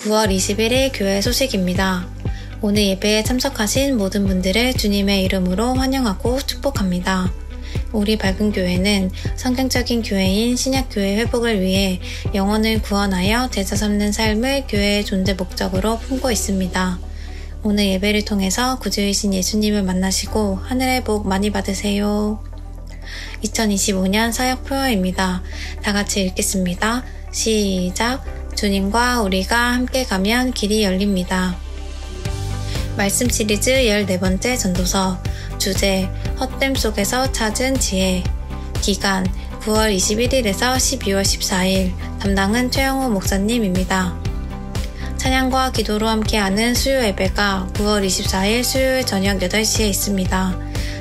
9월 21일 교회 소식입니다. 오늘 예배에 참석하신 모든 분들을 주님의 이름으로 환영하고 축복합니다. 우리 밝은 교회는 성경적인 교회인 신약교회 회복을 위해 영혼을 구원하여 제자 삼는 삶을 교회의 존재 목적으로 품고 있습니다. 오늘 예배를 통해서 구주이신 예수님을 만나시고 하늘의 복 많이 받으세요. 2025년 사역 표어입니다. 다 같이 읽겠습니다. 시작! 주님과 우리가 함께 가면 길이 열립니다. 말씀 시리즈 14번째 전도서, 주제 헛됨 속에서 찾은 지혜, 기간 9월 21일에서 12월 14일, 담당은 최영호 목사님입니다. 찬양과 기도로 함께하는 수요 예배가 9월 24일 수요일 저녁 8시에 있습니다.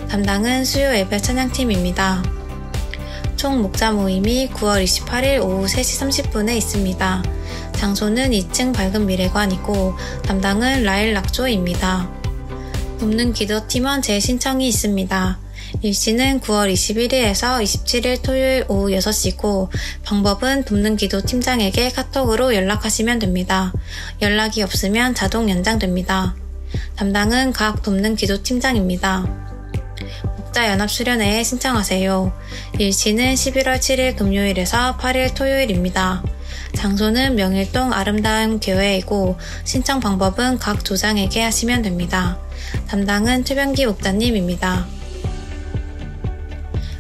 담당은 수요 예배 찬양팀입니다. 총 목자 모임이 9월 28일 오후 3시 30분에 있습니다. 장소는 2층 밝은 미래관이고 담당은 라일 락조입니다. 돕는 기도 팀원 재신청이 있습니다. 일시는 9월 21일에서 27일 토요일 오후 6시고 방법은 돕는 기도 팀장에게 카톡으로 연락하시면 됩니다. 연락이 없으면 자동 연장됩니다. 담당은 각 돕는 기도 팀장입니다. 목자 연합 수련회에 신청하세요. 일시는 11월 7일 금요일에서 8일 토요일입니다. 장소는 명일동 아름다운 교회이고 신청 방법은 각 조장에게 하시면 됩니다. 담당은 최병기 목자님입니다.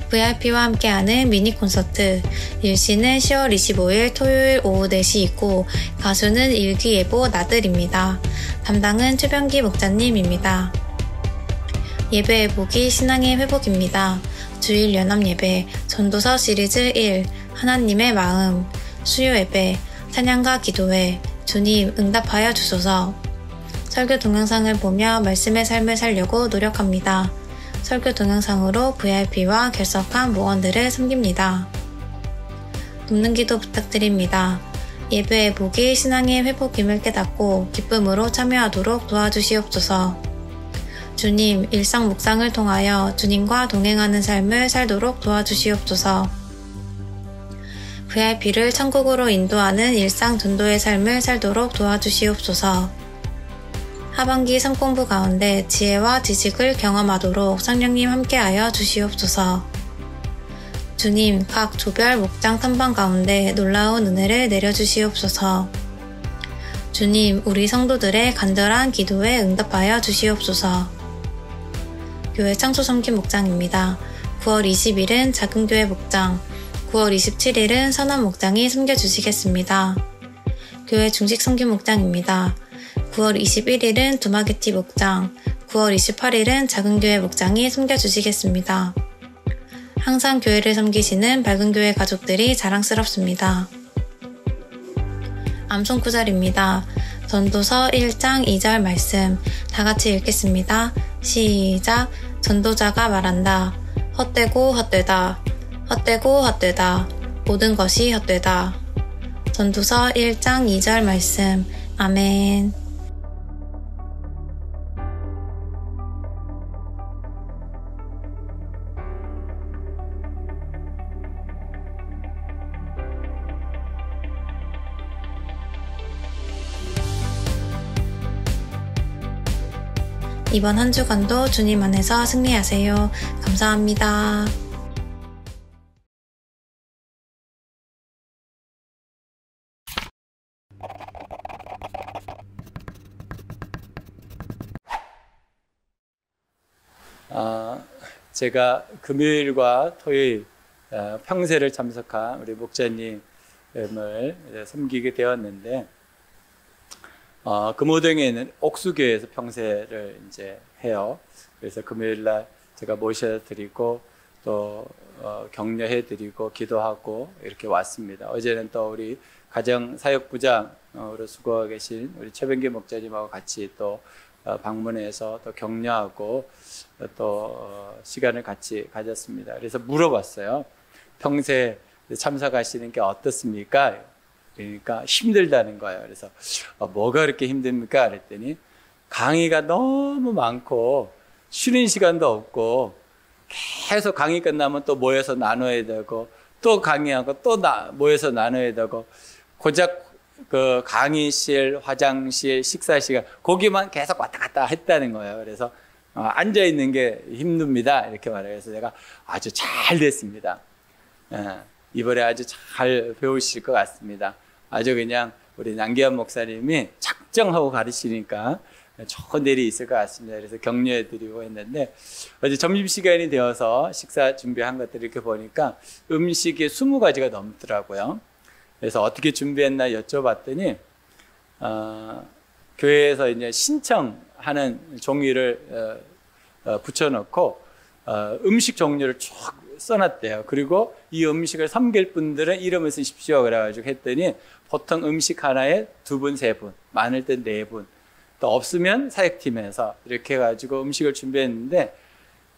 VIP와 함께하는 미니 콘서트, 일시는 10월 25일 토요일 오후 4시 있고 가수는 일기예보 나들입니다. 담당은 최병기 목자님입니다. 예배 회복이 신앙의 회복입니다. 주일 연합 예배, 전도서 시리즈 1, 하나님의 마음, 수요 예배, 찬양과 기도회, 주님 응답하여 주소서. 설교 동영상을 보며 말씀의 삶을 살려고 노력합니다. 설교 동영상으로 VIP와 결석한 모원들을 섬깁니다. 돕는 기도 부탁드립니다. 예배 회복이 신앙의 회복임을 깨닫고 기쁨으로 참여하도록 도와주시옵소서. 주님, 일상 묵상을 통하여 주님과 동행하는 삶을 살도록 도와주시옵소서. VIP를 천국으로 인도하는 일상 전도의 삶을 살도록 도와주시옵소서. 하반기 성공부 가운데 지혜와 지식을 경험하도록 성령님 함께하여 주시옵소서. 주님, 각 조별 목장 탐방 가운데 놀라운 은혜를 내려주시옵소서. 주님, 우리 성도들의 간절한 기도에 응답하여 주시옵소서. 교회 창소 섬김 목장입니다. 9월 20일은 작은교회 목장, 9월 27일은 선원 목장이 섬겨주시겠습니다. 교회 중식 섬김 목장입니다. 9월 21일은 두마게티 목장, 9월 28일은 작은교회 목장이 섬겨주시겠습니다. 항상 교회를 섬기시는 밝은교회 가족들이 자랑스럽습니다. 암송구절입니다. 전도서 1장 2절 말씀 다 같이 읽겠습니다. 시작! 전도자가 말한다. 헛되고 헛되다. 헛되고 헛되다. 모든 것이 헛되다. 전도서 1장 2절 말씀. 아멘. 이번 한 주간도 주님 안에서 승리하세요. 감사합니다. 제가 금요일과 토요일 평세를 참석한 우리 목자님을 섬기게 되었는데 금호동에는 옥수교회에서 평세를 이제 해요. 그래서 금요일날 제가 모셔드리고 또 격려해드리고 기도하고 이렇게 왔습니다. 어제는 또 우리 가정사역부장으로 수고하고 계신 우리 최병기 목자님하고 같이 또 방문해서 또 격려하고 또 시간을 같이 가졌습니다. 그래서 물어봤어요. 평세 참석하시는 게 어떻습니까? 그러니까 힘들다는 거예요. 그래서 뭐가 그렇게 힘듭니까? 그랬더니 강의가 너무 많고 쉬는 시간도 없고 계속 강의 끝나면 또 모여서 나눠야 되고 또 강의하고 또 모여서 나눠야 되고 고작 그 강의실, 화장실, 식사 시간 거기만 계속 왔다 갔다 했다는 거예요. 그래서 앉아 있는 게 힘듭니다. 이렇게 말해요. 그래서 내가 아주 잘 됐습니다. 이번에 아주 잘 배우실 것 같습니다. 아주 그냥 우리 남기환 목사님이 작정하고 가르치니까 좋은 일이 있을 것 같습니다. 그래서 격려해 드리고 했는데 어제 점심시간이 되어서 식사 준비한 것들 이렇게 보니까 음식이 20가지가 넘더라고요. 그래서 어떻게 준비했나 여쭤봤더니 교회에서 이제 신청하는 종이를 붙여놓고 음식 종류를 쭉 써놨대요. 그리고 이 음식을 섬길 분들은 이름을 쓰십시오. 그래가지고 했더니 보통 음식 하나에 2분, 3분, 많을 땐 4분, 또 없으면 사역팀에서 이렇게 해가지고 음식을 준비했는데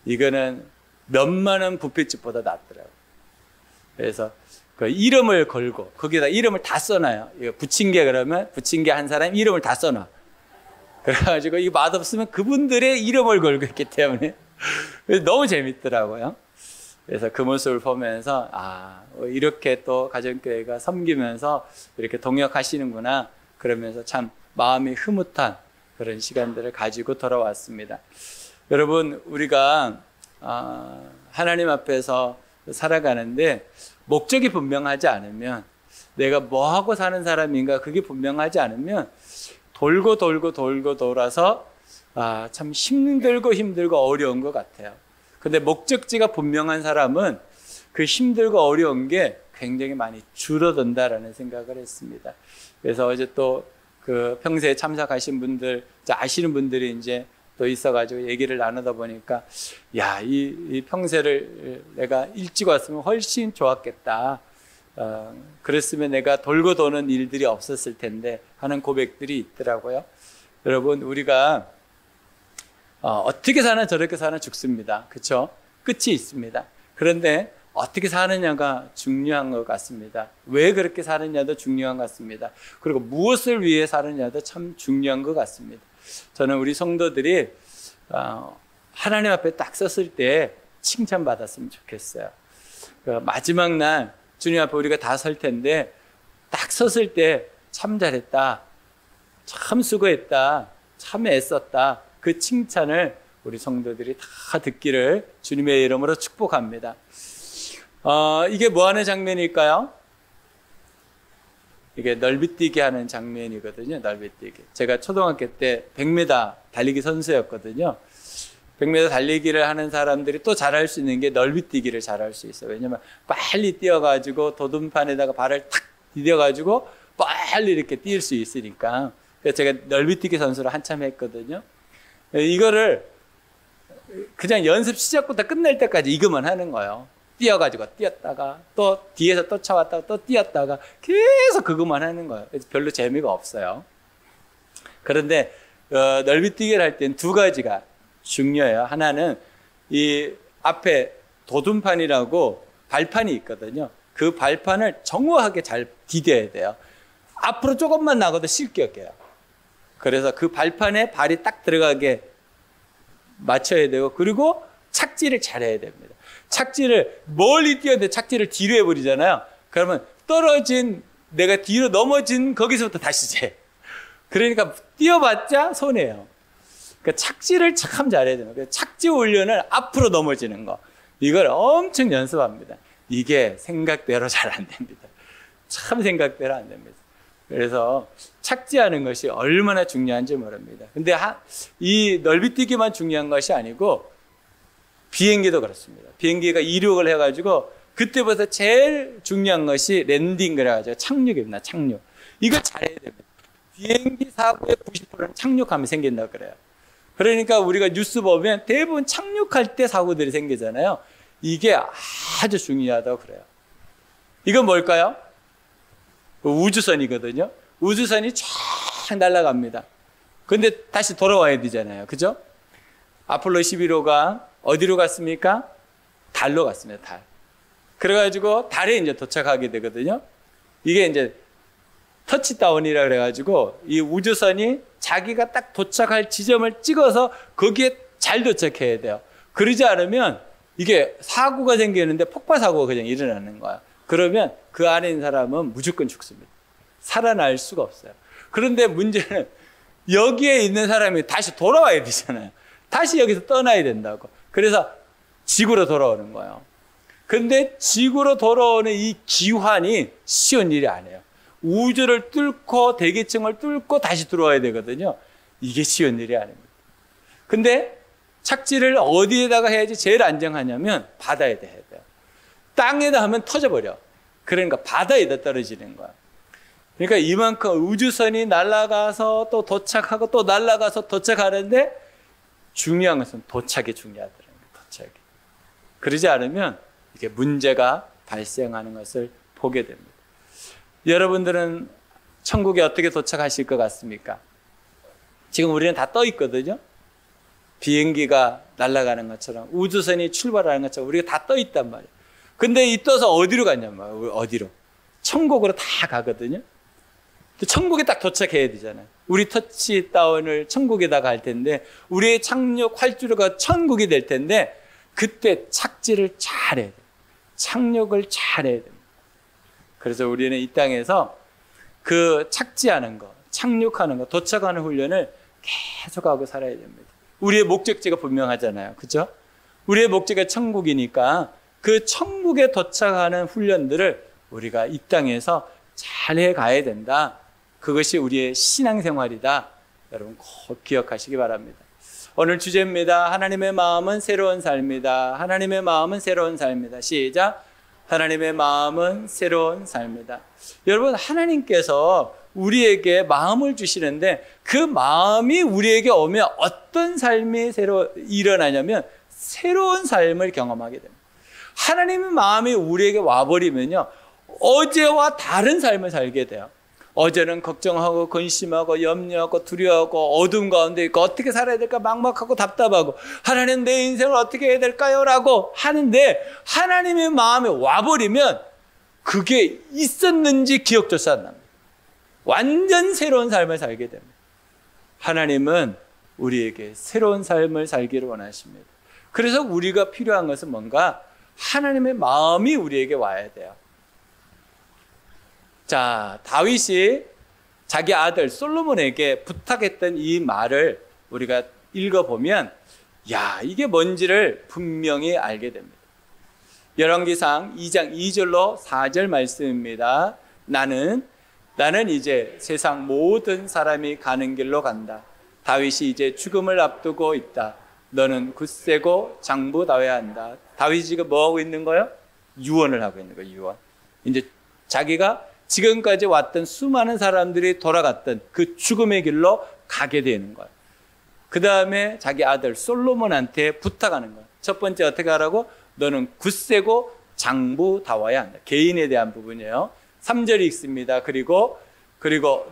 이거는 몇만 원 뷔페집보다 낫더라고요. 그래서 그 이름을 걸고 거기다 이름을 다 써놔요. 이거 부침개 그러면 부침개 한 사람 이름을 다 써놔. 그래가지고 이거 맛없으면 그분들의 이름을 걸고 있기 때문에 너무 재밌더라고요. 그래서 그 모습을 보면서 이렇게 또 가정교회가 섬기면서 이렇게 동역하시는구나 그러면서 참 마음이 흐뭇한 그런 시간들을 가지고 돌아왔습니다. 여러분 우리가 하나님 앞에서 살아가는데 목적이 분명하지 않으면 내가 뭐하고 사는 사람인가 그게 분명하지 않으면 돌고 돌아서 참 힘들고 어려운 것 같아요. 근데 목적지가 분명한 사람은 그 힘들고 어려운 게 굉장히 많이 줄어든다라는 생각을 했습니다. 그래서 어제 또 그 평소에 참석하신 분들, 아시는 분들이 이제 또 있어가지고 얘기를 나누다 보니까 이 평세를 내가 일찍 왔으면 훨씬 좋았겠다. 그랬으면 내가 돌고 도는 일들이 없었을 텐데 하는 고백들이 있더라고요. 여러분 우리가 어떻게 사나 저렇게 사나 죽습니다. 그렇죠? 끝이 있습니다. 그런데 어떻게 사느냐가 중요한 것 같습니다. 왜 그렇게 사느냐도 중요한 것 같습니다. 그리고 무엇을 위해 사느냐도 참 중요한 것 같습니다. 저는 우리 성도들이 하나님 앞에 딱 섰을 때 칭찬받았으면 좋겠어요. 마지막 날 주님 앞에 우리가 다 설 텐데 딱 섰을 때 참 잘했다, 참 수고했다, 참 애썼다 그 칭찬을 우리 성도들이 다 듣기를 주님의 이름으로 축복합니다. 이게 뭐 하는 장면일까요? 이게 넓이뛰기 하는 장면이거든요. 넓이뛰기. 제가 초등학교 때 100m 달리기 선수였거든요. 100m 달리기를 하는 사람들이 또 잘할 수 있는 게 넓이뛰기를 잘할 수 있어요. 왜냐면 빨리 뛰어가지고 도둠판에다가 발을 탁 디뎌가지고 빨리 이렇게 뛸 수 있으니까. 그래서 제가 넓이뛰기 선수를 한참 했거든요. 이거를 그냥 연습 시작부터 끝날 때까지 이것만 하는 거예요. 뛰어가지고 뛰었다가 또 뒤에서 또 차왔다가 또 뛰었다가 계속 그것만 하는 거예요. 그래서 별로 재미가 없어요. 그런데 넓이뛰기를 할 땐 2가지가 중요해요. 하나는 이 앞에 도둠판이라고 발판이 있거든요. 그 발판을 정확하게 잘 디뎌야 돼요. 앞으로 조금만 나가도 실격이에요. 그래서 그 발판에 발이 딱 들어가게 맞춰야 되고 그리고 착지를 잘해야 됩니다. 착지를 멀리 뛰었는데 착지를 뒤로 해버리잖아요. 그러면 내가 뒤로 넘어진 거기서부터 다시 재. 그러니까 뛰어봤자 손해예요. 그러니까 착지를 참 잘해야 됩니다. 착지 훈련을 앞으로 넘어지는 거. 이걸 엄청 연습합니다. 이게 생각대로 잘 안 됩니다. 참 생각대로 안 됩니다. 그래서 착지하는 것이 얼마나 중요한지 모릅니다. 근데 이 넓이뛰기만 중요한 것이 아니고 비행기도 그렇습니다. 비행기가 이륙을 해가지고 그때부터 제일 중요한 것이 랜딩 그래가지고 착륙입니다. 착륙. 이걸 잘해야 됩니다. 비행기 사고의 90%는 착륙하면 생긴다고 그래요. 그러니까 우리가 뉴스 보면 대부분 착륙할 때 사고들이 생기잖아요. 이게 아주 중요하다고 그래요. 이건 뭘까요? 우주선이거든요. 우주선이 쫙 날아갑니다. 근데 다시 돌아와야 되잖아요. 그죠? 아폴로 11호가 어디로 갔습니까? 달로 갔습니다. 달. 그래가지고 달에 이제 도착하게 되거든요. 이게 이제 터치다운이라 그래가지고 이 우주선이 자기가 딱 도착할 지점을 찍어서 거기에 잘 도착해야 돼요. 그러지 않으면 이게 사고가 생기는데 폭발 사고가 그냥 일어나는 거야. 그러면 그 안에 있는 사람은 무조건 죽습니다. 살아날 수가 없어요. 그런데 문제는 여기에 있는 사람이 다시 돌아와야 되잖아요. 다시 여기서 떠나야 된다고. 그래서 지구로 돌아오는 거예요. 그런데 지구로 돌아오는 이 기환이 쉬운 일이 아니에요. 우주를 뚫고 대기층을 뚫고 다시 들어와야 되거든요. 이게 쉬운 일이 아닙니다. 근데 착지를 어디에다가 해야지 제일 안정하냐면 바다에다 해야 돼요. 땅에다 하면 터져버려. 그러니까 바다에다 떨어지는 거야. 그러니까 이만큼 우주선이 날아가서 또 도착하고 또 날아가서 도착하는데 중요한 것은 도착이 중요하더라고요. 도착이. 그러지 않으면 이게 문제가 발생하는 것을 보게 됩니다. 여러분들은 천국에 어떻게 도착하실 것 같습니까? 지금 우리는 다 떠 있거든요. 비행기가 날아가는 것처럼 우주선이 출발하는 것처럼 우리가 다 떠 있단 말이에요. 근데 이 떠서 어디로 갔냔 말이에요. 어디로? 천국으로 다 가거든요. 천국에 딱 도착해야 되잖아요. 우리 터치다운을 천국에다가 할 텐데 우리의 착륙 활주로가 천국이 될 텐데 그때 착지를 잘해야 돼요. 착륙을 잘해야 됩니다. 그래서 우리는 이 땅에서 그 착지하는 거, 착륙하는 거, 도착하는 훈련을 계속하고 살아야 됩니다. 우리의 목적지가 분명하잖아요. 그렇죠? 우리의 목적지가 천국이니까 그 천국에 도착하는 훈련들을 우리가 이 땅에서 잘해 가야 된다. 그것이 우리의 신앙생활이다. 여러분 꼭 기억하시기 바랍니다. 오늘 주제입니다. 하나님의 마음은 새로운 삶이다. 하나님의 마음은 새로운 삶이다. 시작. 하나님의 마음은 새로운 삶이다. 여러분 하나님께서 우리에게 마음을 주시는데 그 마음이 우리에게 오면 어떤 삶이 일어나냐면 새로운 삶을 경험하게 됩니다. 하나님의 마음이 우리에게 와버리면요 어제와 다른 삶을 살게 돼요. 어제는 걱정하고 근심하고 염려하고 두려워하고 어둠 가운데 있고 어떻게 살아야 될까 막막하고 답답하고 하나님 내 인생을 어떻게 해야 될까요? 라고 하는데 하나님의 마음에 와버리면 그게 있었는지 기억조차 안 납니다. 완전 새로운 삶을 살게 됩니다. 하나님은 우리에게 새로운 삶을 살기를 원하십니다. 그래서 우리가 필요한 것은 뭔가 하나님의 마음이 우리에게 와야 돼요. 자, 다윗이 자기 아들 솔로몬에게 부탁했던 이 말을 우리가 읽어보면 야, 이게 뭔지를 분명히 알게 됩니다. 열왕기상 2장 2절로 4절 말씀입니다. 나는 이제 세상 모든 사람이 가는 길로 간다. 다윗이 이제 죽음을 앞두고 있다. 너는 굳세고 장부다워야 한다. 다윗이 지금 뭐 하고 있는 거예요? 유언을 하고 있는 거예요. 유언. 이제 자기가 지금까지 왔던 수많은 사람들이 돌아갔던 그 죽음의 길로 가게 되는 거예요. 그 다음에 자기 아들 솔로몬한테 부탁하는 거예요. 첫 번째 어떻게 하라고? 너는 굳세고 장부다워야 한다. 개인에 대한 부분이에요. 3절이 있습니다. 그리고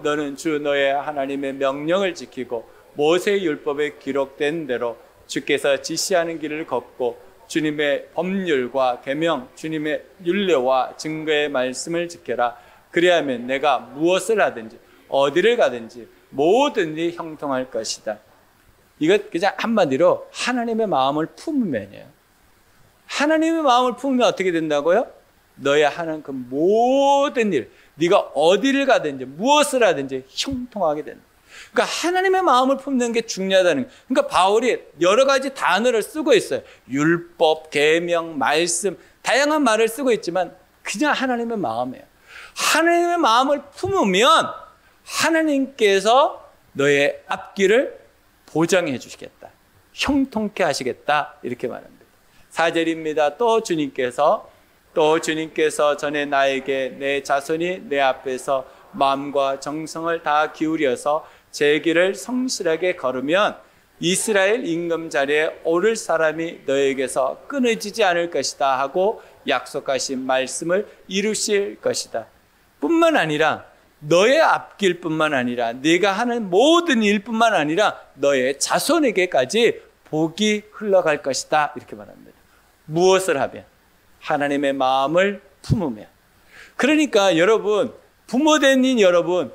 너는 주 너의 하나님의 명령을 지키고 모세의 율법에 기록된 대로 주께서 지시하는 길을 걷고 주님의 법률과 계명, 주님의 율례와 증거의 말씀을 지켜라. 그리하면 내가 무엇을 하든지 어디를 가든지 모든 일이 형통할 것이다. 이것 그냥 한마디로 하나님의 마음을 품으면이에요. 하나님의 마음을 품으면 어떻게 된다고요? 너의 하는 그 모든 일, 네가 어디를 가든지 무엇을 하든지 형통하게 된다. 그러니까 하나님의 마음을 품는 게 중요하다는 거예요. 그러니까 바울이 여러 가지 단어를 쓰고 있어요. 율법, 계명, 말씀, 다양한 말을 쓰고 있지만 그냥 하나님의 마음이에요. 하나님의 마음을 품으면 하나님께서 너의 앞길을 보장해 주시겠다. 형통케 하시겠다. 이렇게 말합니다. 4절입니다. 또 주님께서 전에 나에게 내 자손이 내 앞에서 마음과 정성을 다 기울여서 제 길을 성실하게 걸으면 이스라엘 임금 자리에 오를 사람이 너에게서 끊어지지 않을 것이다 하고 약속하신 말씀을 이루실 것이다. 뿐만 아니라 너의 앞길뿐만 아니라 네가 하는 모든 일뿐만 아니라 너의 자손에게까지 복이 흘러갈 것이다. 이렇게 말합니다. 무엇을 하면? 하나님의 마음을 품으면. 그러니까 여러분, 부모된 여러분,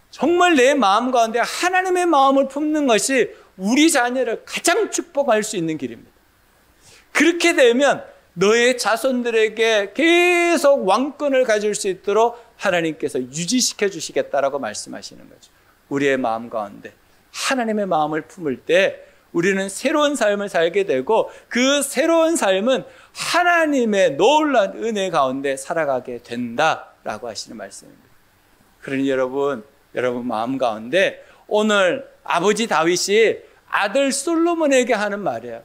정말 내 마음 가운데 하나님의 마음을 품는 것이 우리 자녀를 가장 축복할 수 있는 길입니다. 그렇게 되면 너의 자손들에게 계속 왕권을 가질 수 있도록 하나님께서 유지시켜 주시겠다라고 말씀하시는 거죠. 우리의 마음 가운데 하나님의 마음을 품을 때 우리는 새로운 삶을 살게 되고 그 새로운 삶은 하나님의 놀라운 은혜 가운데 살아가게 된다라고 하시는 말씀입니다. 그러니 여러분 마음 가운데 오늘 아버지 다윗이 아들 솔로몬에게 하는 말이에요.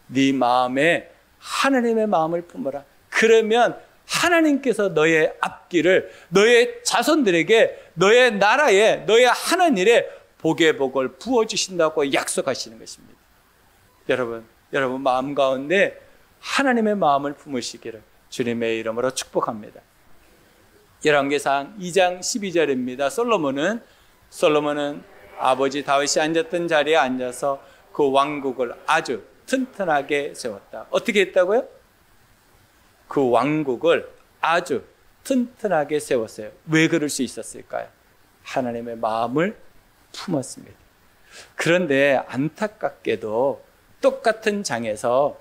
네 마음에 하나님의 마음을 품어라. 그러면 하나님께서 너의 앞길을 너의 자손들에게 너의 나라에 너의 하는 일에 복의 복을 부어주신다고 약속하시는 것입니다. 여러분 마음 가운데 하나님의 마음을 품으시기를 주님의 이름으로 축복합니다. 열왕기상 2장 12절입니다. 솔로몬은 아버지 다윗이 앉았던 자리에 앉아서 그 왕국을 아주 튼튼하게 세웠다. 어떻게 했다고요? 그 왕국을 아주 튼튼하게 세웠어요. 왜 그럴 수 있었을까요? 하나님의 마음을 품었습니다. 그런데 안타깝게도 똑같은 장에서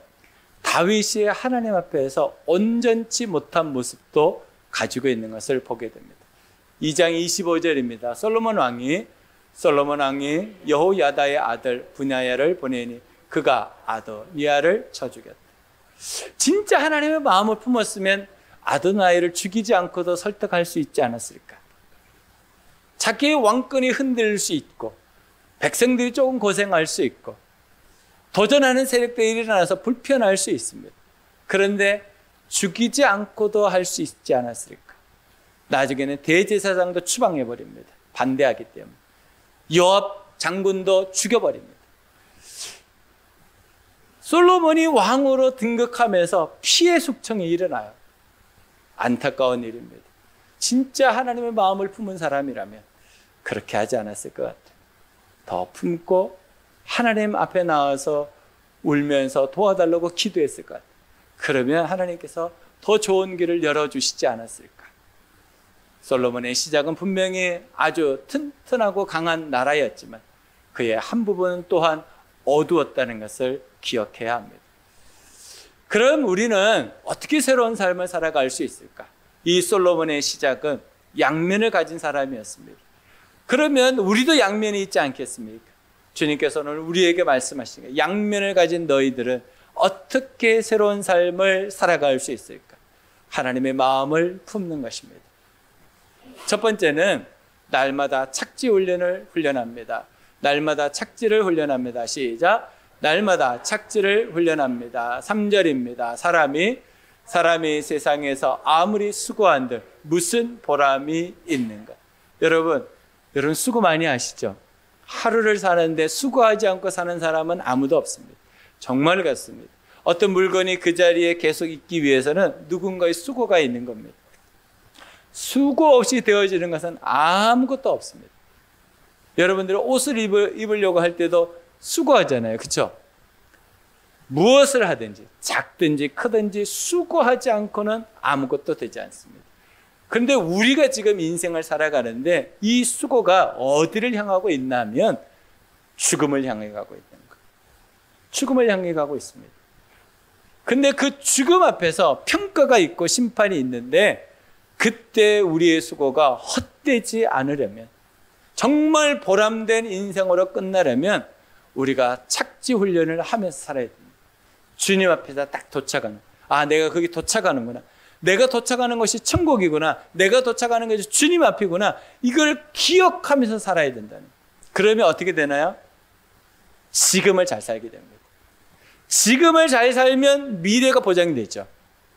다윗이 하나님 앞에서 온전치 못한 모습도 가지고 있는 것을 보게 됩니다. 2장 25절입니다. 솔로몬 왕이 여호야다의 아들 분야야를 보내니 그가 아도니아를 쳐 죽였다. 진짜 하나님의 마음을 품었으면 아도나이를 죽이지 않고도 설득할 수 있지 않았을까? 자기의 왕권이 흔들릴 수 있고 백성들이 조금 고생할 수 있고 도전하는 세력들이 일어나서 불편할 수 있습니다. 그런데 죽이지 않고도 할 수 있지 않았을까? 나중에는 대제사장도 추방해버립니다. 반대하기 때문에. 요압 장군도 죽여버립니다. 솔로몬이 왕으로 등극하면서 피해 숙청이 일어나요. 안타까운 일입니다. 진짜 하나님의 마음을 품은 사람이라면 그렇게 하지 않았을 것 같아요. 더 품고 하나님 앞에 나와서 울면서 도와달라고 기도했을 것 같아요. 그러면 하나님께서 더 좋은 길을 열어주시지 않았을까? 솔로몬의 시작은 분명히 아주 튼튼하고 강한 나라였지만 그의 한 부분 또한 어두웠다는 것을 기억해야 합니다. 그럼 우리는 어떻게 새로운 삶을 살아갈 수 있을까? 이 솔로몬의 시작은 양면을 가진 사람이었습니다. 그러면 우리도 양면이 있지 않겠습니까? 주님께서는 우리에게 말씀하시는 거예요. 양면을 가진 너희들은 어떻게 새로운 삶을 살아갈 수 있을까? 하나님의 마음을 품는 것입니다. 첫 번째는 날마다 착지 훈련을 훈련합니다. 날마다 착지를 훈련합니다. 시작. 날마다 착지를 훈련합니다. 3절입니다. 사람이 세상에서 아무리 수고한들 무슨 보람이 있는가? 여러분 수고 많이 하시죠? 하루를 사는데 수고하지 않고 사는 사람은 아무도 없습니다. 정말 그렇습니다. 어떤 물건이 그 자리에 계속 있기 위해서는 누군가의 수고가 있는 겁니다. 수고 없이 되어지는 것은 아무것도 없습니다. 여러분들 옷을 입으려고 할 때도 수고하잖아요. 그렇죠? 무엇을 하든지 작든지 크든지 수고하지 않고는 아무것도 되지 않습니다. 그런데 우리가 지금 인생을 살아가는데 이 수고가 어디를 향하고 있냐면 죽음을 향해 가고 있는 거예요. 죽음을 향해 가고 있습니다. 근데 그 죽음 앞에서 평가가 있고 심판이 있는데 그때 우리의 수고가 헛되지 않으려면 정말 보람된 인생으로 끝나려면 우리가 착지 훈련을 하면서 살아야 됩니다. 주님 앞에서 딱 도착하는, 내가 거기 도착하는구나. 내가 도착하는 것이 천국이구나. 내가 도착하는 것이 주님 앞이구나. 이걸 기억하면서 살아야 된다는. 그러면 어떻게 되나요? 지금을 잘 살게 됩니다. 지금을 잘 살면 미래가 보장되죠.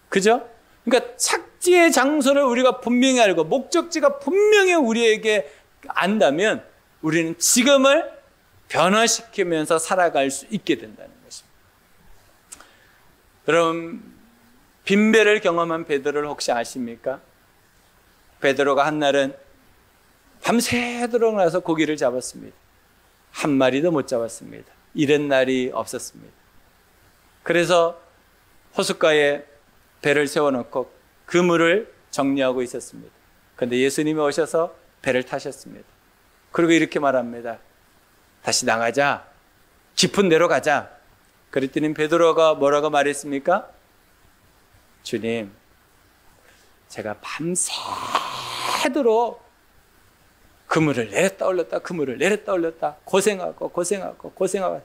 그죠? 그러니까 착지의 장소를 우리가 분명히 알고 목적지가 분명히 우리에게 안다면 우리는 지금을 변화시키면서 살아갈 수 있게 된다는 것입니다. 여러분, 빈배를 경험한 베드로를 혹시 아십니까? 베드로가 한 날은 밤새도록 나서 고기를 잡았습니다. 한 마리도 못 잡았습니다. 이런 날이 없었습니다. 그래서 호숫가에 배를 세워놓고 그물을 정리하고 있었습니다. 그런데 예수님이 오셔서 배를 타셨습니다. 그리고 이렇게 말합니다. 다시 나가자. 깊은 데로 가자. 그랬더니 베드로가 뭐라고 말했습니까? 주님, 제가 베드로 그물을 내렸다 올렸다 그물을 내렸다 올렸다 고생하고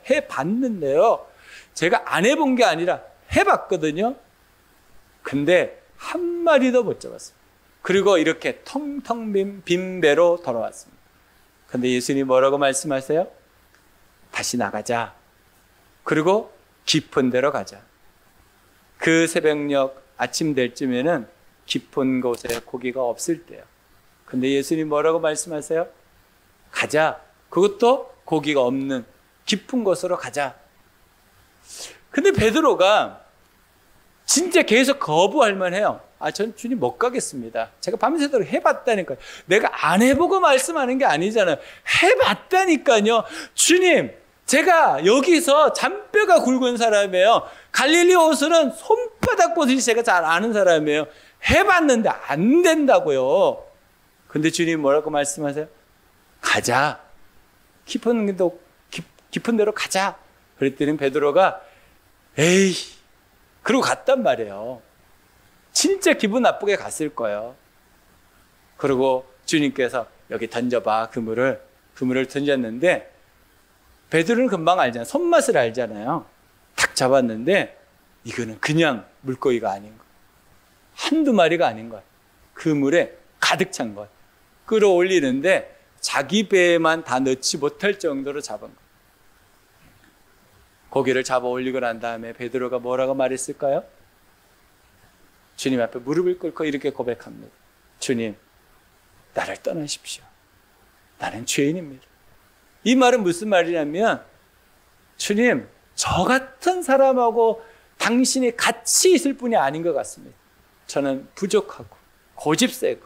해봤는데요. 제가 안 해본 게 아니라 해봤거든요. 근데 한 마리도 못 잡았어요. 그리고 이렇게 텅텅 빈 배로 돌아왔습니다. 근데 예수님이 뭐라고 말씀하세요? 다시 나가자. 그리고 깊은 데로 가자. 그 새벽녘 아침 될 쯤에는 깊은 곳에 고기가 없을 때요. 근데 예수님 뭐라고 말씀하세요? 가자. 그것도 고기가 없는 깊은 곳으로 가자. 근데 베드로가 진짜 계속 거부할 만해요. 전 주님 못 가겠습니다. 제가 밤새도록 해봤다니까요. 내가 안 해보고 말씀하는 게 아니잖아요. 해봤다니까요. 주님, 제가 여기서 잔뼈가 굵은 사람이에요. 갈릴리 호수는 손바닥 보듯이 제가 잘 아는 사람이에요. 해봤는데 안 된다고요. 근데 주님 뭐라고 말씀하세요? 가자. 깊은 데로 가자. 그랬더니 베드로가 에이, 그러고 갔단 말이에요. 진짜 기분 나쁘게 갔을 거예요. 그리고 주님께서 여기 던져봐, 그물을 던졌는데 베드로는 금방 알잖아요. 손맛을 알잖아요. 탁 잡았는데 이거는 그냥 물고기가 아닌 거예요. 한두 마리가 아닌 거예요. 그물에 가득 찬 거예요. 끌어올리는데 자기 배에만 다 넣지 못할 정도로 잡은 거예요. 고기를 잡아 올리고 난 다음에 베드로가 뭐라고 말했을까요? 주님 앞에 무릎을 꿇고 이렇게 고백합니다. 주님, 나를 떠나십시오. 나는 죄인입니다. 이 말은 무슨 말이냐면, 주님, 저 같은 사람하고 당신이 같이 있을 분이 아닌 것 같습니다. 저는 부족하고 고집세고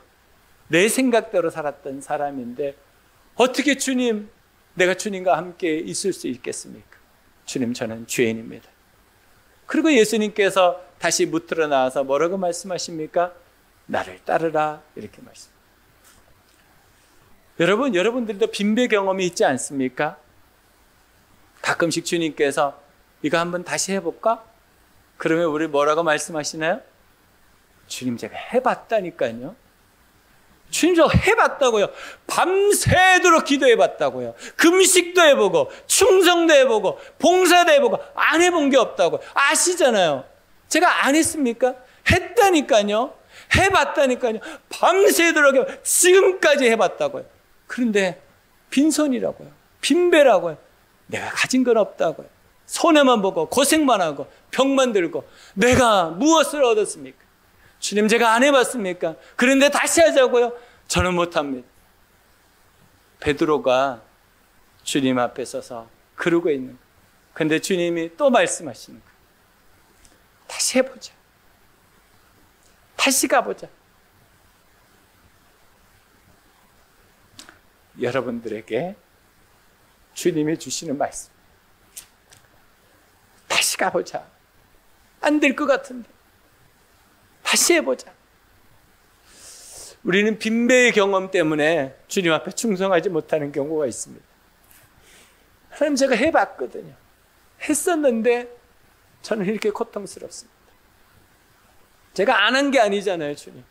내 생각대로 살았던 사람인데 어떻게 주님, 내가 주님과 함께 있을 수 있겠습니까? 주님, 저는 죄인입니다. 그리고 예수님께서 다시 무트러 나와서 뭐라고 말씀하십니까? 나를 따르라, 이렇게 말씀. 여러분들도 빈배 경험이 있지 않습니까? 가끔씩 주님께서 이거 한번 다시 해볼까? 그러면 우리 뭐라고 말씀하시나요? 주님, 제가 해봤다니까요. 주님, 저 해봤다고요. 밤새도록 기도해봤다고요. 금식도 해보고 충성도 해보고 봉사도 해보고 안 해본 게 없다고요. 아시잖아요. 제가 안 했습니까? 했다니까요. 해봤다니까요. 밤새도록 지금까지 해봤다고요. 그런데 빈손이라고요. 빈배라고요. 내가 가진 건 없다고요. 손해만 보고 고생만 하고 병만 들고 내가 무엇을 얻었습니까? 주님, 제가 안 해봤습니까? 그런데 다시 하자고요? 저는 못합니다. 베드로가 주님 앞에 서서 그러고 있는 거예요. 그런데 주님이 또 말씀하시는 거예요. 다시 해보자. 다시 가보자. 여러분들에게 주님이 주시는 말씀. 다시 가보자. 안 될 것 같은데. 다시 해보자. 우리는 빈배의 경험 때문에 주님 앞에 충성하지 못하는 경우가 있습니다. 하나님, 제가 해봤거든요. 했었는데 저는 이렇게 고통스럽습니다. 제가 안 한 게 아니잖아요, 주님.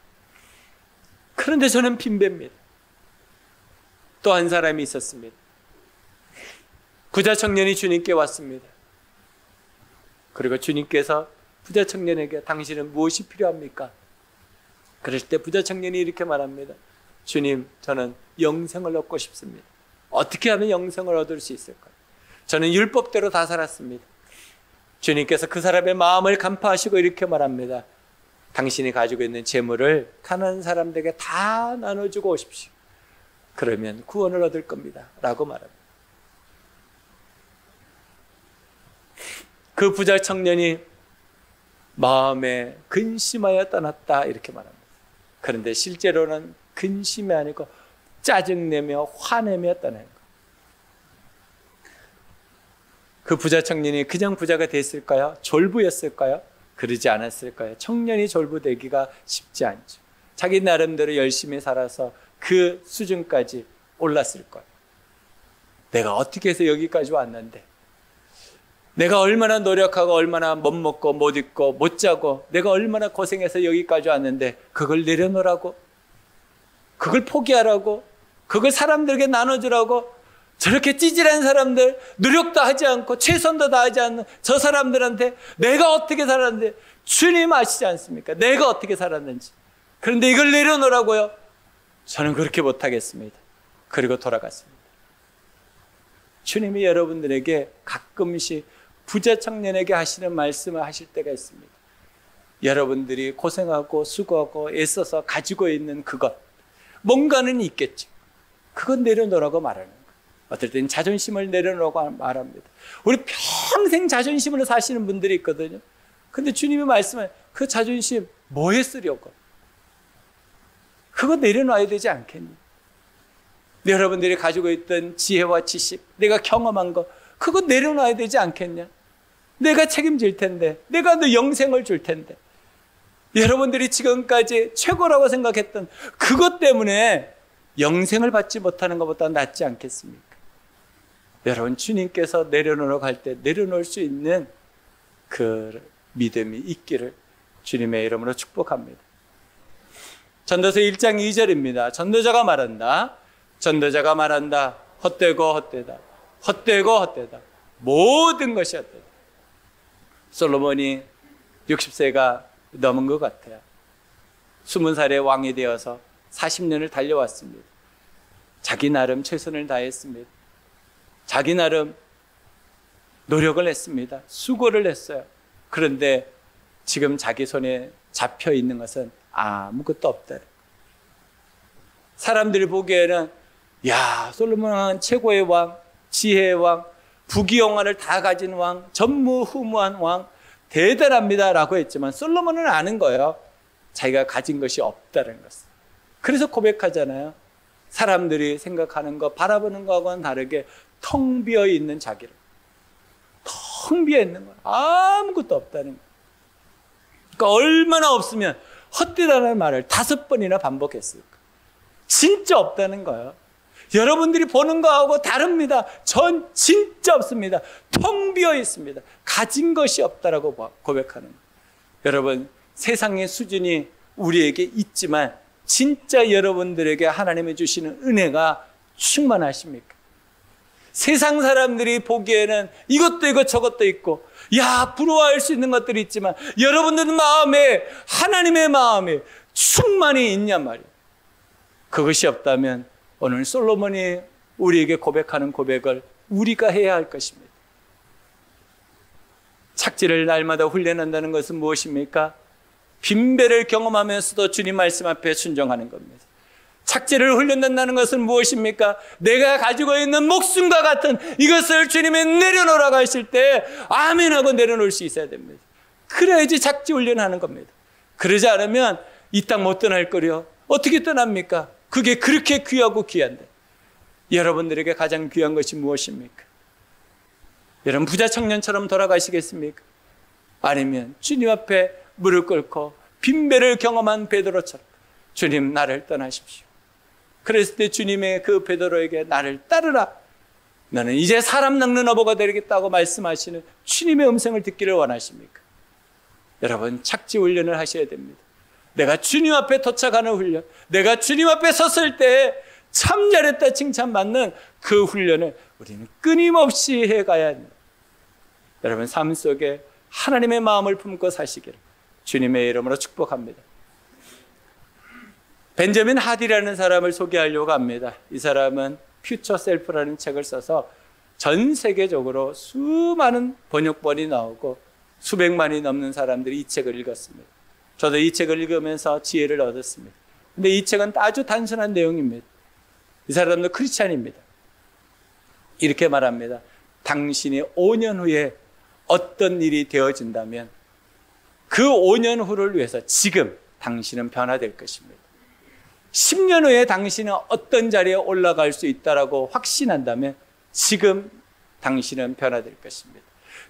그런데 저는 빈배입니다. 또 한 사람이 있었습니다. 부자 청년이 주님께 왔습니다. 그리고 주님께서 부자 청년에게 당신은 무엇이 필요합니까? 그럴 때 부자 청년이 이렇게 말합니다. 주님, 저는 영생을 얻고 싶습니다. 어떻게 하면 영생을 얻을 수 있을까요? 저는 율법대로 다 살았습니다. 주님께서 그 사람의 마음을 간파하시고 이렇게 말합니다. 당신이 가지고 있는 재물을 가난한 사람들에게 다 나눠주고 오십시오. 그러면 구원을 얻을 겁니다. 라고 말합니다. 그 부자 청년이 마음에 근심하여 떠났다, 이렇게 말합니다. 그런데 실제로는 근심이 아니고 짜증내며 화내며 떠난 것. 그 부자 청년이 그냥 부자가 됐을까요? 졸부였을까요? 그러지 않았을까요? 청년이 졸부되기가 쉽지 않죠. 자기 나름대로 열심히 살아서 그 수준까지 올랐을 거예요. 내가 어떻게 해서 여기까지 왔는데, 내가 얼마나 노력하고 얼마나 못 먹고 못 입고 못 자고 내가 얼마나 고생해서 여기까지 왔는데 그걸 내려놓으라고? 그걸 포기하라고, 그걸 사람들에게 나눠주라고, 저렇게 찌질한 사람들, 노력도 하지 않고 최선도 다하지 않는 저 사람들한테 내가 어떻게 살았는지 주님 아시지 않습니까? 내가 어떻게 살았는지. 그런데 이걸 내려놓으라고요? 저는 그렇게 못하겠습니다. 그리고 돌아갔습니다. 주님이 여러분들에게 가끔씩 부자 청년에게 하시는 말씀을 하실 때가 있습니다. 여러분들이 고생하고 수고하고 애써서 가지고 있는 그것, 뭔가는 있겠죠. 그건 내려놓으라고 말하는 거예요. 어떨 때는 자존심을 내려놓으라고 말합니다. 우리 평생 자존심으로 사시는 분들이 있거든요. 근데 주님이 말씀하신 그 자존심 뭐에 쓰려고? 그거 내려놔야 되지 않겠니? 여러분들이 가지고 있던 지혜와 지식, 내가 경험한 거, 그거 내려놔야 되지 않겠냐? 내가 책임질 텐데, 내가 너 영생을 줄 텐데, 여러분들이 지금까지 최고라고 생각했던 그것 때문에 영생을 받지 못하는 것보다 낫지 않겠습니까? 여러분, 주님께서 내려놓으러 갈 때 내려놓을 수 있는 그 믿음이 있기를 주님의 이름으로 축복합니다. 전도서 1장 2절입니다. 전도자가 말한다. 전도자가 말한다. 헛되고 헛되다. 헛되고 헛되다. 모든 것이 헛되다. 솔로몬이 60세가 넘은 것 같아요. 20살의 왕이 되어서 40년을 달려왔습니다. 자기 나름 최선을 다했습니다. 자기 나름 노력을 했습니다. 수고를 했어요. 그런데 지금 자기 손에 잡혀 있는 것은 아무것도 없다. 사람들이 보기에는 야, 솔로몬 왕은 최고의 왕, 지혜의 왕, 부귀영화를 다 가진 왕, 전무후무한 왕, 대단합니다 라고 했지만 솔로몬은 아는 거예요. 자기가 가진 것이 없다는 것을. 그래서 고백하잖아요. 사람들이 생각하는 거, 바라보는 거하고는 다르게 텅 비어 있는 자기를. 텅 비어 있는 거예요. 아무것도 없다는 거예요. 그러니까 얼마나 없으면 헛되다는 말을 5번이나 반복했을까. 진짜 없다는 거예요. 여러분들이 보는 거하고 다릅니다. 전 진짜 없습니다. 텅 비어 있습니다. 가진 것이 없다라고 고백하는 거예요. 여러분, 세상의 수준이 우리에게 있지만 진짜 여러분들에게 하나님이 주시는 은혜가 충만하십니까? 세상 사람들이 보기에는 이것도 있고 저것도 있고 야, 부러워할 수 있는 것들이 있지만 여러분들 마음에 하나님의 마음에 충만이 있냔 말이에요. 그것이 없다면 오늘 솔로몬이 우리에게 고백하는 고백을 우리가 해야 할 것입니다. 착지를 날마다 훈련한다는 것은 무엇입니까? 빈배를 경험하면서도 주님 말씀 앞에 순종하는 겁니다. 착지를 훈련한다는 것은 무엇입니까? 내가 가지고 있는 목숨과 같은 이것을 주님이 내려놓으라고 하실 때 아멘하고 내려놓을 수 있어야 됩니다. 그래야지 착지 훈련하는 겁니다. 그러지 않으면 이 땅 못 떠날 거려. 어떻게 떠납니까? 그게 그렇게 귀하고 귀한데. 여러분들에게 가장 귀한 것이 무엇입니까? 여러분, 부자 청년처럼 돌아가시겠습니까? 아니면 주님 앞에 무릎 꿇고 빈배를 경험한 베드로처럼 주님, 나를 떠나십시오. 그랬을 때 주님의 그 베드로에게 나를 따르라. 너는 이제 사람 낚는 어부가 되겠다고 말씀하시는 주님의 음성을 듣기를 원하십니까? 여러분, 착지 훈련을 하셔야 됩니다. 내가 주님 앞에 도착하는 훈련, 내가 주님 앞에 섰을 때 참 잘했다 칭찬받는 그 훈련을 우리는 끊임없이 해가야 합니다. 여러분, 삶 속에 하나님의 마음을 품고 사시기를 주님의 이름으로 축복합니다. 벤저민 하디라는 사람을 소개하려고 합니다. 이 사람은 퓨처 셀프라는 책을 써서 전 세계적으로 수많은 번역본이 나오고 수백만이 넘는 사람들이 이 책을 읽었습니다. 저도 이 책을 읽으면서 지혜를 얻었습니다. 근데 이 책은 아주 단순한 내용입니다. 이 사람도 크리스찬입니다. 이렇게 말합니다. 당신이 5년 후에 어떤 일이 되어진다면 그 5년 후를 위해서 지금 당신은 변화될 것입니다. 10년 후에 당신은 어떤 자리에 올라갈 수 있다라고 확신한다면 지금 당신은 변화될 것입니다.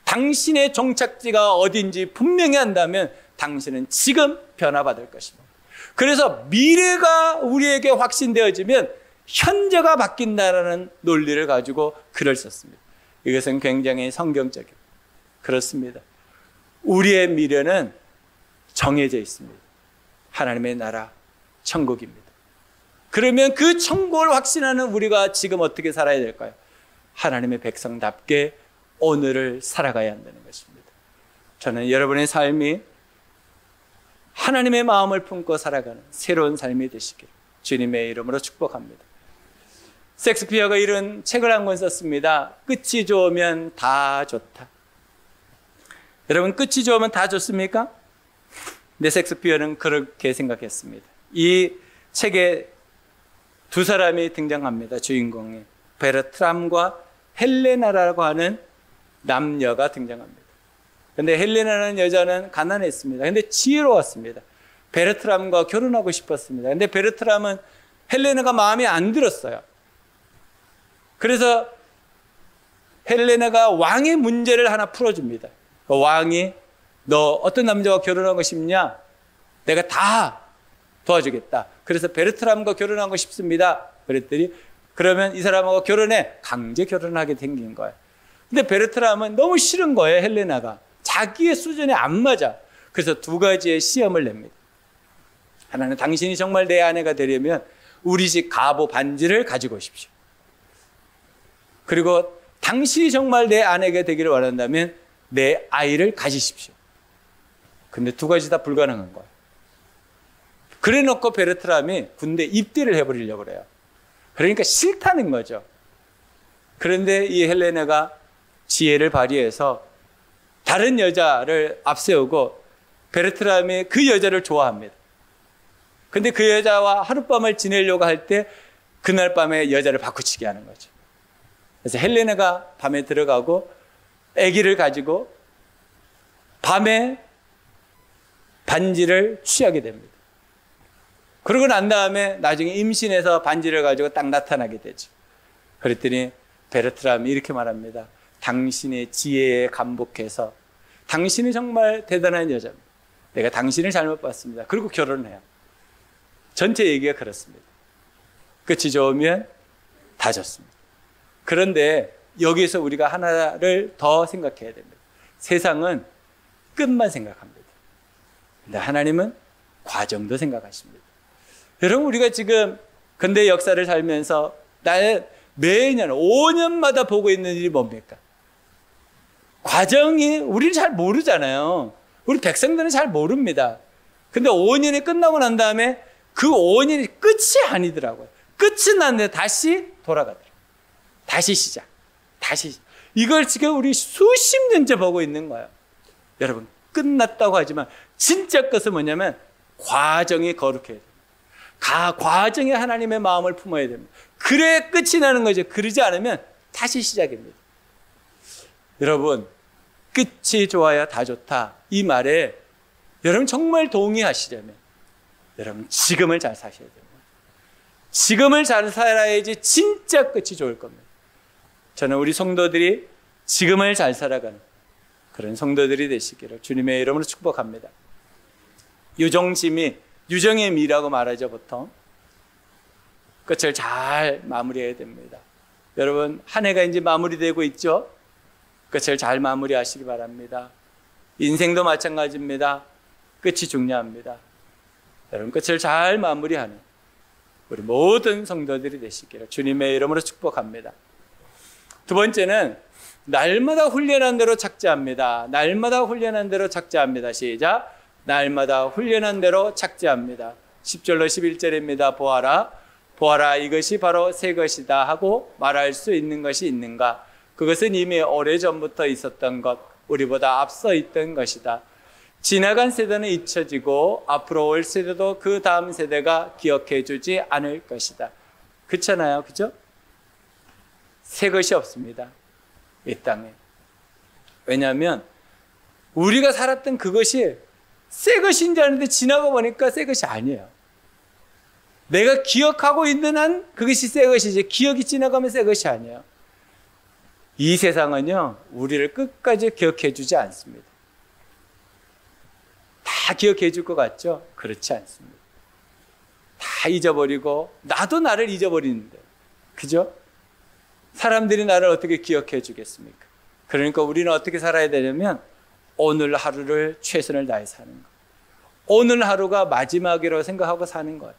당신의 종착지가 어딘지 분명히 한다면 당신은 지금 변화받을 것입니다. 그래서 미래가 우리에게 확신되어지면 현재가 바뀐다라는 논리를 가지고 글을 썼습니다. 이것은 굉장히 성경적입니다. 그렇습니다. 우리의 미래는 정해져 있습니다. 하나님의 나라, 천국입니다. 그러면 그 천국을 확신하는 우리가 지금 어떻게 살아야 될까요? 하나님의 백성답게 오늘을 살아가야 한다는 것입니다. 저는 여러분의 삶이 하나님의 마음을 품고 살아가는 새로운 삶이 되시길 주님의 이름으로 축복합니다. 셰익스피어가 이런 책을 한 권 썼습니다. 끝이 좋으면 다 좋다. 여러분, 끝이 좋으면 다 좋습니까? 근데 셰익스피어는 그렇게 생각했습니다. 이 책에 두 사람이 등장합니다. 주인공이 베르트람과 헬레나라고 하는 남녀가 등장합니다. 근데 헬레나라는 여자는 가난했습니다. 근데 지혜로웠습니다. 베르트람과 결혼하고 싶었습니다. 근데 베르트람은 헬레나가 마음에 안 들었어요. 그래서 헬레나가 왕의 문제를 하나 풀어줍니다. 그 왕이 너 어떤 남자와 결혼하고 싶냐? 내가 다 도와주겠다. 그래서 베르트람과 결혼하고 싶습니다. 그랬더니 그러면 이 사람하고 결혼해. 강제 결혼하게 생긴 거예요. 근데 베르트람은 너무 싫은 거예요. 헬레나가. 자기의 수준에 안 맞아. 그래서 두 가지의 시험을 냅니다. 하나는 당신이 정말 내 아내가 되려면 우리 집 가보 반지를 가지고 오십시오. 그리고 당신이 정말 내 아내가 되기를 원한다면 내 아이를 가지십시오. 근데 두 가지 다 불가능한 거예요. 그래 놓고 베르트람이 군대 입대를 해버리려고 그래요. 그러니까 싫다는 거죠. 그런데 이 헬레나가 지혜를 발휘해서 다른 여자를 앞세우고 베르트람이 그 여자를 좋아합니다. 근데 그 여자와 하룻밤을 지내려고 할 때 그날 밤에 여자를 바꾸치게 하는 거죠. 그래서 헬레나가 밤에 들어가고 아기를 가지고 밤에 반지를 취하게 됩니다. 그러고 난 다음에 나중에 임신해서 반지를 가지고 딱 나타나게 되죠. 그랬더니 베르트람이 이렇게 말합니다. 당신의 지혜에 감복해서 당신이 정말 대단한 여자입니다. 내가 당신을 잘못 봤습니다. 그리고 결혼을 해요. 전체 얘기가 그렇습니다. 끝이 좋으면 다 좋습니다. 그런데 여기에서 우리가 하나를 더 생각해야 됩니다. 세상은 끝만 생각합니다. 근데 하나님은 과정도 생각하십니다. 여러분, 우리가 지금 근대 역사를 살면서 매년 5년마다 보고 있는 일이 뭡니까? 과정이 우리는 잘 모르잖아요. 우리 백성들은 잘 모릅니다. 근데 5년이 끝나고 난 다음에 그 5년이 끝이 아니더라고요. 끝은 났는데 다시 돌아가더라고요. 다시 시작. 이걸 지금 우리 수십 년째 보고 있는 거예요. 여러분, 끝났다고 하지만 진짜 끝은 뭐냐면 과정이 거룩해야 돼요. 과정에 하나님의 마음을 품어야 됩니다. 그래 끝이 나는 거죠. 그러지 않으면 다시 시작입니다. 여러분, 끝이 좋아야 다 좋다. 이 말에 여러분 정말 동의하시려면 여러분 지금을 잘 사셔야 됩니다. 지금을 잘 살아야지 진짜 끝이 좋을 겁니다. 저는 우리 성도들이 지금을 잘 살아가는 그런 성도들이 되시기를 주님의 이름으로 축복합니다. 유정심이 유정의 미라고 말하죠. 보통 끝을 잘 마무리해야 됩니다. 여러분, 한 해가 이제 마무리되고 있죠. 끝을 잘 마무리하시기 바랍니다. 인생도 마찬가지입니다. 끝이 중요합니다. 여러분, 끝을 잘 마무리하는 우리 모든 성도들이 되시기를 주님의 이름으로 축복합니다. 두 번째는 날마다 훈련한 대로 착지합니다. 날마다 훈련한 대로 착지합니다. 시작. 날마다 훈련한 대로 착지합니다. 10절로 11절입니다. 보아라 이것이 바로 새 것이다 하고 말할 수 있는 것이 있는가? 그것은 이미 오래전부터 있었던 것, 우리보다 앞서 있던 것이다. 지나간 세대는 잊혀지고 앞으로 올 세대도 그 다음 세대가 기억해 주지 않을 것이다. 그렇잖아요. 그죠? 새 것이 없습니다. 이 땅에. 왜냐하면 우리가 살았던 그것이 새 것인 줄 아는데 지나가 보니까 새 것이 아니에요. 내가 기억하고 있는 한 그것이 새 것이지 기억이 지나가면 새 것이 아니에요. 이 세상은요, 우리를 끝까지 기억해 주지 않습니다. 다 기억해 줄 것 같죠? 그렇지 않습니다. 다 잊어버리고 나도 나를 잊어버리는데, 그죠? 사람들이 나를 어떻게 기억해 주겠습니까? 그러니까 우리는 어떻게 살아야 되냐면 오늘 하루를 최선을 다해 사는 거. 오늘 하루가 마지막이라고 생각하고 사는 거예요.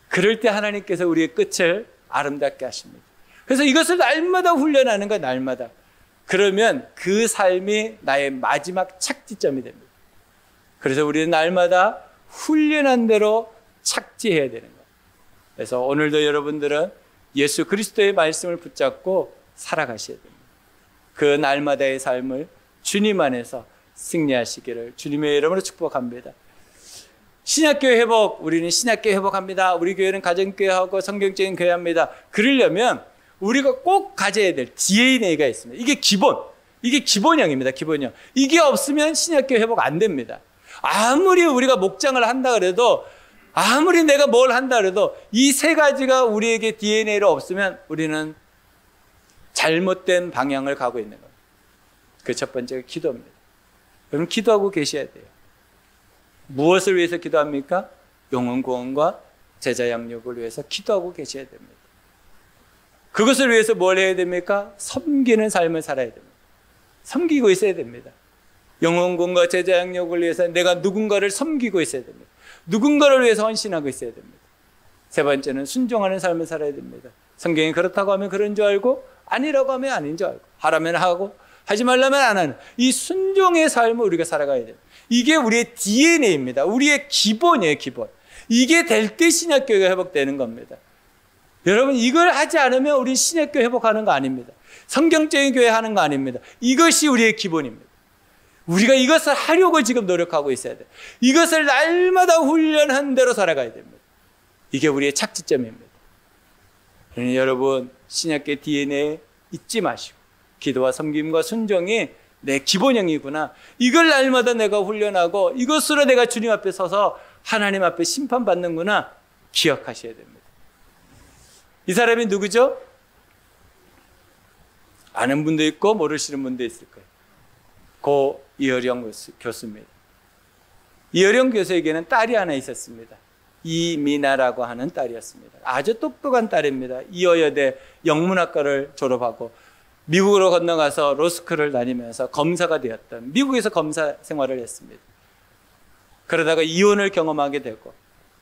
그럴 때 하나님께서 우리의 끝을 아름답게 하십니다. 그래서 이것을 날마다 훈련하는 거예요. 날마다. 그러면 그 삶이 나의 마지막 착지점이 됩니다. 그래서 우리는 날마다 훈련한 대로 착지해야 되는 거예요. 그래서 오늘도 여러분들은 예수 그리스도의 말씀을 붙잡고 살아가셔야 됩니다. 그 날마다의 삶을 주님 안에서 승리하시기를 주님의 이름으로 축복합니다. 신약교회 회복, 우리는 신약교회 회복합니다. 우리 교회는 가정교회하고 성경적인 교회합니다. 그러려면 우리가 꼭 가져야 될 DNA가 있습니다. 이게 기본, 이게 기본형입니다. 기본형. 이게 없으면 신약교회 회복 안 됩니다. 아무리 우리가 목장을 한다 그래도, 아무리 내가 뭘 한다 그래도 이 세 가지가 우리에게 DNA로 없으면 우리는 잘못된 방향을 가고 있는 겁니다. 그 첫 번째가 기도입니다. 여러분 기도하고 계셔야 돼요. 무엇을 위해서 기도합니까? 영혼 구원과 제자 양육을 위해서 기도하고 계셔야 됩니다. 그것을 위해서 뭘 해야 됩니까? 섬기는 삶을 살아야 됩니다. 섬기고 있어야 됩니다. 영혼 구원과 제자 양육을 위해서 내가 누군가를 섬기고 있어야 됩니다. 누군가를 위해서 헌신하고 있어야 됩니다. 세 번째는 순종하는 삶을 살아야 됩니다. 성경이 그렇다고 하면 그런 줄 알고 아니라고 하면 아닌 줄 알고 하라면 하고 하지 말라면 안 하는 이 순종의 삶을 우리가 살아가야 돼요. 이게 우리의 DNA입니다. 우리의 기본이에요. 기본. 이게 될 때 신약교회가 회복되는 겁니다. 여러분 이걸 하지 않으면 우리 신약교회 회복하는 거 아닙니다. 성경적인 교회 하는 거 아닙니다. 이것이 우리의 기본입니다. 우리가 이것을 하려고 지금 노력하고 있어야 돼요. 이것을 날마다 훈련한 대로 살아가야 됩니다. 이게 우리의 착지점입니다. 그러니 여러분 신약교회 DNA 잊지 마시고 기도와 섬김과 순종이 내 기본형이구나. 이걸 날마다 내가 훈련하고 이것으로 내가 주님 앞에 서서 하나님 앞에 심판받는구나 기억하셔야 됩니다. 이 사람이 누구죠? 아는 분도 있고 모르시는 분도 있을 거예요. 고 이어령 교수입니다. 이어령 교수에게는 딸이 하나 있었습니다. 이미나라고 하는 딸이었습니다. 아주 똑똑한 딸입니다. 이어여대 영문학과를 졸업하고 미국으로 건너가서 로스쿨을 다니면서 검사가 되었던, 미국에서 검사 생활을 했습니다. 그러다가 이혼을 경험하게 되고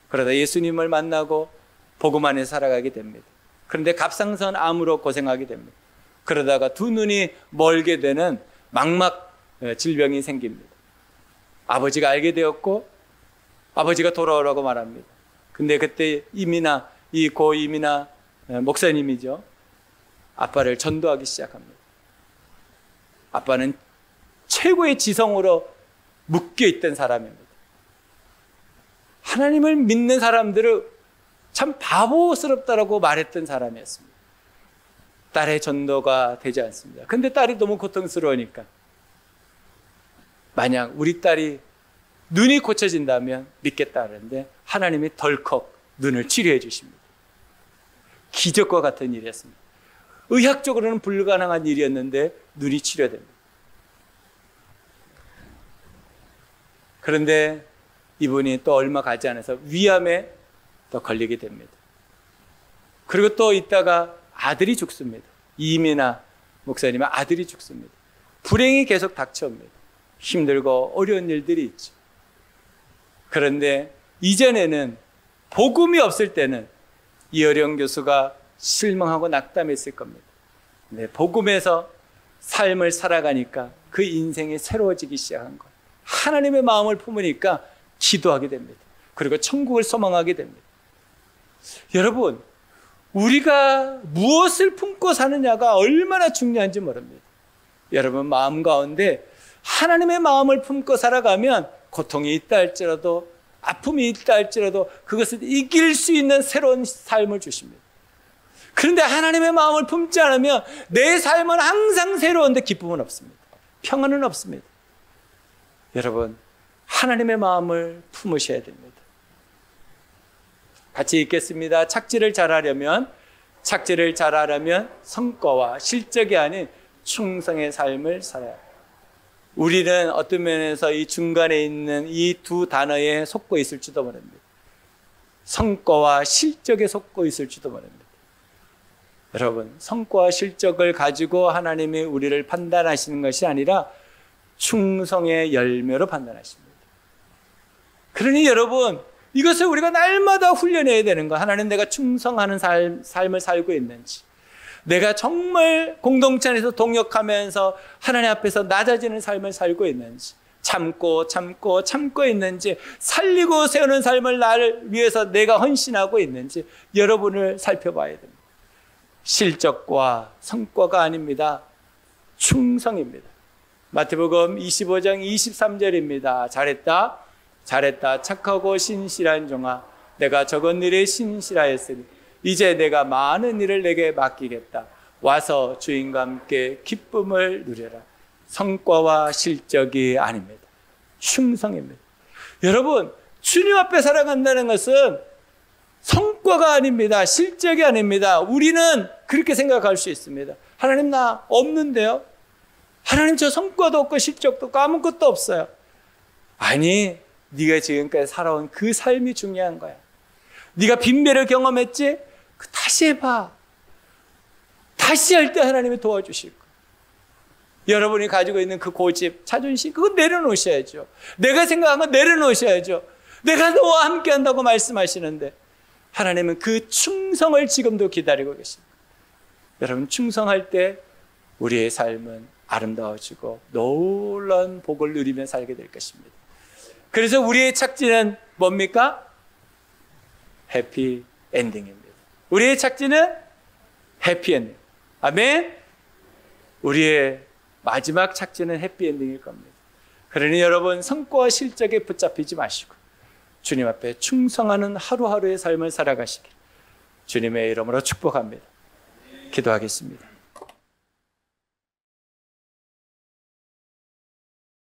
그러다 예수님을 만나고 복음 안에 살아가게 됩니다. 그런데 갑상선 암으로 고생하게 됩니다. 그러다가 두 눈이 멀게 되는 망막 질병이 생깁니다. 아버지가 알게 되었고 아버지가 돌아오라고 말합니다. 근데 그때 이미나, 이 고 이미나 목사님이죠. 아빠를 전도하기 시작합니다. 아빠는 최고의 지성으로 묶여있던 사람입니다. 하나님을 믿는 사람들을 참 바보스럽다라고 말했던 사람이었습니다. 딸의 전도가 되지 않습니다. 근데 딸이 너무 고통스러우니까 만약 우리 딸이 눈이 고쳐진다면 믿겠다 하는데 하나님이 덜컥 눈을 치료해 주십니다. 기적과 같은 일이었습니다. 의학적으로는 불가능한 일이었는데 눈이 치료됩니다. 그런데 이분이 또 얼마 가지 않아서 위암에 또 걸리게 됩니다. 그리고 또 있다가 아들이 죽습니다. 이미나 목사님의 아들이 죽습니다. 불행이 계속 닥쳐옵니다. 힘들고 어려운 일들이 있죠. 그런데 이전에는 복음이 없을 때는 이어령 교수가 실망하고 낙담했을 겁니다. 네, 복음에서 삶을 살아가니까 그 인생이 새로워지기 시작한 거예요. 하나님의 마음을 품으니까 기도하게 됩니다. 그리고 천국을 소망하게 됩니다. 여러분, 우리가 무엇을 품고 사느냐가 얼마나 중요한지 모릅니다. 여러분 마음 가운데 하나님의 마음을 품고 살아가면 고통이 있다 할지라도 아픔이 있다 할지라도 그것을 이길 수 있는 새로운 삶을 주십니다. 그런데 하나님의 마음을 품지 않으면 내 삶은 항상 새로운데 기쁨은 없습니다. 평안은 없습니다. 여러분 하나님의 마음을 품으셔야 됩니다. 같이 읽겠습니다. 착지를 잘하려면 성과와 실적이 아닌 충성의 삶을 살아야 합니다. 우리는 어떤 면에서 이 중간에 있는 이 두 단어에 속고 있을지도 모릅니다. 성과와 실적에 속고 있을지도 모릅니다. 여러분, 성과와 실적을 가지고 하나님이 우리를 판단하시는 것이 아니라 충성의 열매로 판단하십니다. 그러니 여러분, 이것을 우리가 날마다 훈련해야 되는 거. 하나님, 내가 충성하는 삶을 살고 있는지, 내가 정말 공동체 안에서 동역하면서 하나님 앞에서 낮아지는 삶을 살고 있는지, 참고 있는지, 살리고 세우는 삶을 나를 위해서 내가 헌신하고 있는지 여러분을 살펴봐야 됩니다. 실적과 성과가 아닙니다. 충성입니다. 마태복음 25장 23절입니다. 잘했다 착하고 신실한 종아, 내가 적은 일에 신실하였으니 이제 내가 많은 일을 내게 맡기겠다. 와서 주인과 함께 기쁨을 누려라. 성과와 실적이 아닙니다. 충성입니다. 여러분, 주님 앞에 살아간다는 것은 성과가 아닙니다. 실적이 아닙니다. 우리는 그렇게 생각할 수 있습니다. 하나님, 나 없는데요? 하나님, 저 성과도 없고 실적도 없고 아무것도 없어요. 아니, 네가 지금까지 살아온 그 삶이 중요한 거야. 네가 빈매를 경험했지? 다시 해봐. 다시 할 때 하나님이 도와주실 거야. 여러분이 가지고 있는 그 고집, 자존심, 그거 내려놓으셔야죠. 내가 생각한 건 내려놓으셔야죠. 내가 너와 함께 한다고 말씀하시는데 하나님은 그 충성을 지금도 기다리고 계십니다. 여러분, 충성할 때 우리의 삶은 아름다워지고 놀라운 복을 누리며 살게 될 것입니다. 그래서 우리의 착지는 뭡니까? 해피 엔딩입니다. 우리의 착지는 해피 엔딩. 아멘. 우리의 마지막 착지는 해피 엔딩일 겁니다. 그러니 여러분, 성과와 실적에 붙잡히지 마시고 주님 앞에 충성하는 하루하루의 삶을 살아가시길 주님의 이름으로 축복합니다. 기도하겠습니다.